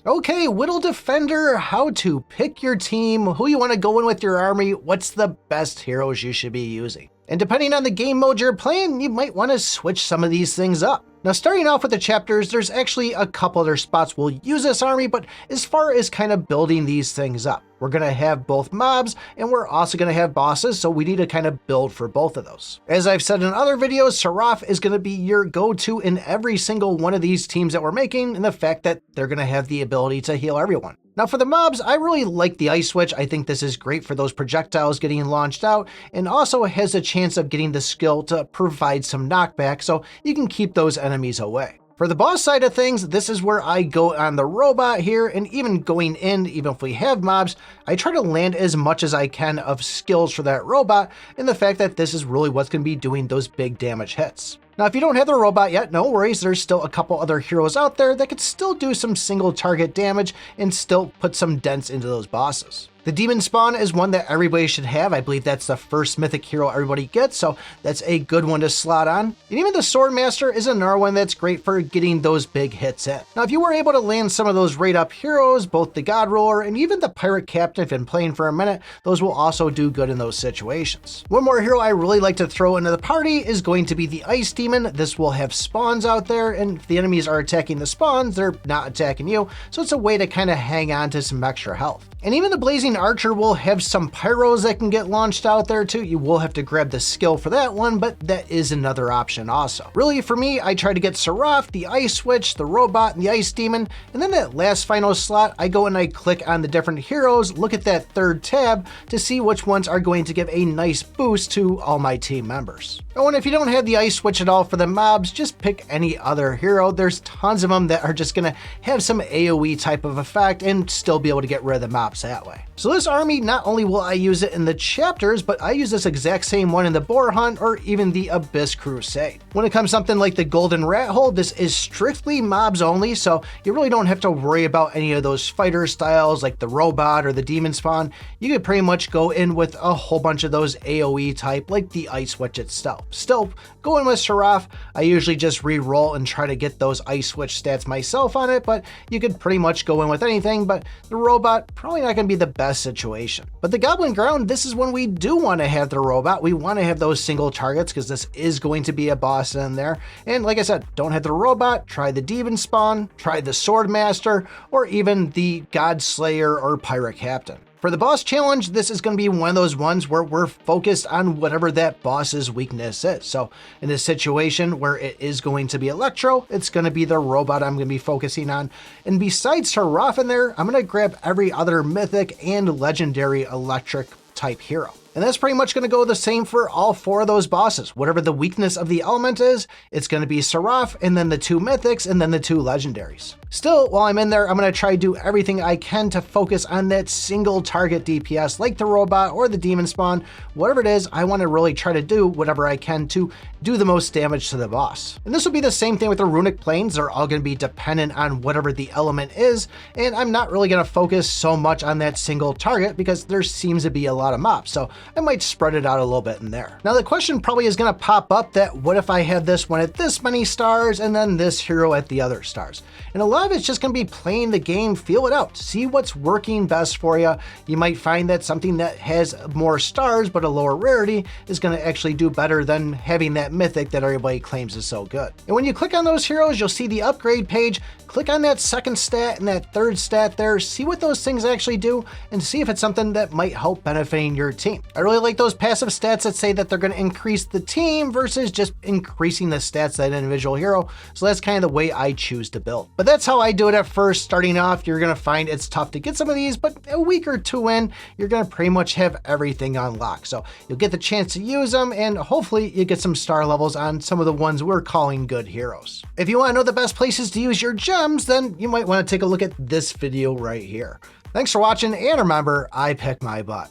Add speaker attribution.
Speaker 1: Okay, Wittle Defender, how to pick your team, who you want to go in with your army, what's the best heroes you should be using. And depending on the game mode you're playing, you might want to switch some of these things up. Now, starting off with the chapters, there's actually a couple other spots we'll use this army, but as far as kind of building these things up, we're going to have both mobs and we're also going to have bosses, so we need to kind of build for both of those. As I've said in other videos, Seraph is going to be your go-to in every single one of these teams that we're making, and the fact that they're going to have the ability to heal everyone. Now for the mobs, I really like the Ice Switch. I think this is great for those projectiles getting launched out, and also has a chance of getting the skill to provide some knockback so you can keep those enemies away. For the boss side of things, this is where I go on the robot here, and even going in, even if we have mobs, I try to land as much as I can of skills for that robot, and the fact that this is really what's going to be doing those big damage hits. Now, if you don't have the robot yet, no worries, there's still a couple other heroes out there that could still do some single target damage and still put some dents into those bosses. The Demon Spawn is one that everybody should have. I believe that's the first mythic hero everybody gets, so that's a good one to slot on. And even the Swordmaster is another one that's great for getting those big hits in. Now, if you were able to land some of those rate-up heroes, both the God Ruler and even the Pirate Captain, if you've been playing for a minute, those will also do good in those situations. One more hero I really like to throw into the party is going to be the Ice Demon. This will have spawns out there, and if the enemies are attacking the spawns, they're not attacking you, so it's a way to kind of hang on to some extra health. And even the Blazing Archer will have some pyros that can get launched out there too. You will have to grab the skill for that one, but that is another option also. Really, for me, I try to get Seraph, the Ice Switch, the Robot, and the Ice Demon, and then that last final slot, I go and I click on the different heroes, look at that third tab to see which ones are going to give a nice boost to all my team members. Oh, and if you don't have the Ice Switch at all for the mobs, just pick any other hero. There's tons of them that are just gonna have some AoE type of effect and still be able to get rid of the mobs that way. So this army, not only will I use it in the chapters, but I use this exact same one in the Boar Hunt or even the Abyss Crusade. When it comes to something like the Golden Rat Hole, this is strictly mobs only, so you really don't have to worry about any of those fighter styles like the Robot or the Demon Spawn. You could pretty much go in with a whole bunch of those AoE type like the Ice Switch itself. Still, going with Seraph, I usually just re-roll and try to get those Ice Switch stats myself on it, but you could pretty much go in with anything, but the Robot, probably not going to be the best situation. But the Goblin Ground, this is when we do want to have the Robot. We want to have those single targets because this is going to be a boss in there. And like I said, don't have the Robot, try the Demon Spawn, try the Swordmaster, or even the God Slayer or Pirate Captain. For the boss challenge, this is going to be one of those ones where we're focused on whatever that boss's weakness is. So in this situation where it is going to be Electro, it's going to be the Robot I'm going to be focusing on. And besides Seraph in there, I'm going to grab every other mythic and legendary electric type hero. And that's pretty much going to go the same for all four of those bosses. Whatever the weakness of the element is, it's going to be Seraph, and then the two mythics, and then the two legendaries. Still, while I'm in there, I'm going to try to do everything I can to focus on that single target DPS, like the Robot or the Demon Spawn. Whatever it is, I want to really try to do whatever I can to do the most damage to the boss. And this will be the same thing with the Runic Planes. They're all going to be dependent on whatever the element is, and I'm not really going to focus so much on that single target because there seems to be a lot of mobs. So I might spread it out a little bit in there. Now the question probably is going to pop up that what if I have this one at this many stars and then this hero at the other stars? And a lot of it's just going to be playing the game, feel it out, see what's working best for you. You might find that something that has more stars but a lower rarity is going to actually do better than having that mythic that everybody claims is so good. And when you click on those heroes, you'll see the upgrade page. Click on that second stat and that third stat there, see what those things actually do, and see if it's something that might help benefiting your team. I really like those passive stats that say that they're going to increase the team versus just increasing the stats of that individual hero. So that's kind of the way I choose to build. But that's how I do it at first. Starting off, you're going to find it's tough to get some of these, but a week or two in, you're going to pretty much have everything unlocked. So you'll get the chance to use them, and hopefully you get some star levels on some of the ones we're calling good heroes. If you want to know the best places to use your gems, then you might want to take a look at this video right here. Thanks for watching, and remember, I pick my butt.